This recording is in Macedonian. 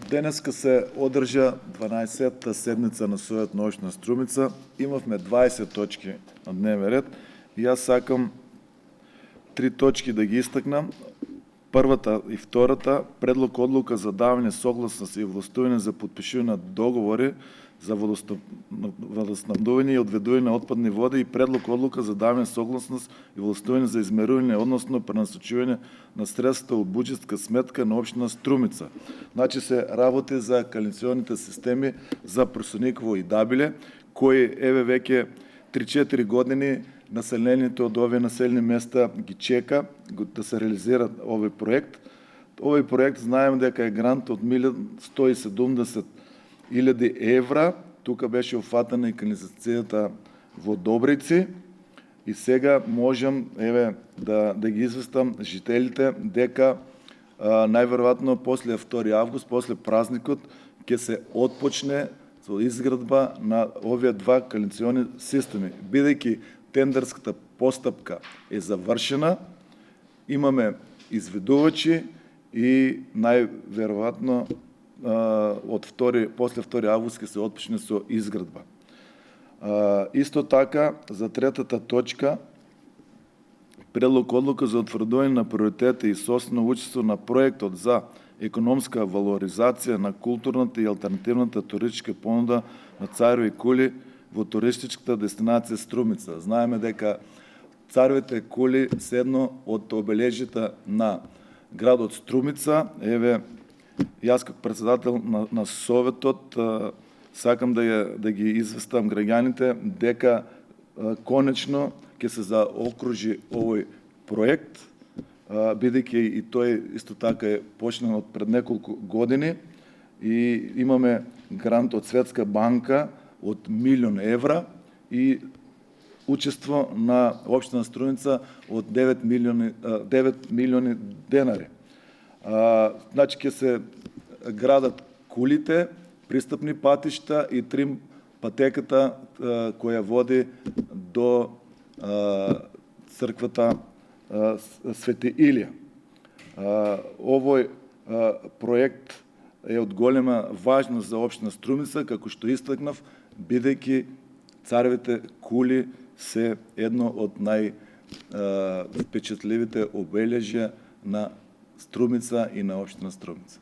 Денеска се одржа 12-та седмица на Съвет на община Струмица. Имахме 20 точки на дневен ред и аз сакам 3 точки да ги изтъкнам. Първата и втората, предлог одлука за даване согласност и властуване за подпишуване на договори за водоснабдуване и отведуване на отпадни води и предлог одлука за даване согласност и властуване за измеруване, односно пренасочуване на средствата от бюджетска сметка на община Струмица. Значи се работи за канализационните системи за Просониково и Дабиле, кои веќе 3-4 години населението от овие населени места ги чека да се реализира овој проект. Овој проект знаем дека е грант од 1.170.000 евра. Тука беше офатана и канализацијата во Добрици. И сега можем да ги известам жителите дека најверојатно после 2 август, после празникот, ќе се отпочне со изградба на овие два канализационни системи. Бидејќи тендерската постапка е завршена, имаме изведувачи и најверојатно после 2 август ќе се отпочне со изградба. Исто така, за третата точка, предлог одлука за утврдување на приоритети и собствено учество на проектот за економска валоризација на културната и алтернативната туристичка понуда на Цареви кули во туристичката дестинација Струмица. Знаеме дека Царевите кули се едно од обележите на градот Струмица. Јас како председател на Советот сакам да ги известам граѓаните дека конечно ќе се заокружи овој проект, бидејќи и тој исто така е почнал од пред неколку години и имаме грант од Светска банка од 1 000 000 евра и учество на општина Струмица од 9 милиони денари. Значи ќе се градат кулите, пристапни патишта и трим патеката која води до црквата Свети Илија. Овој проект е од голема важност за општина Струмица, како што истакнав, бидејќи Царевите кули се едно од највпечатливите обележја на Струмица и на општина Струмица.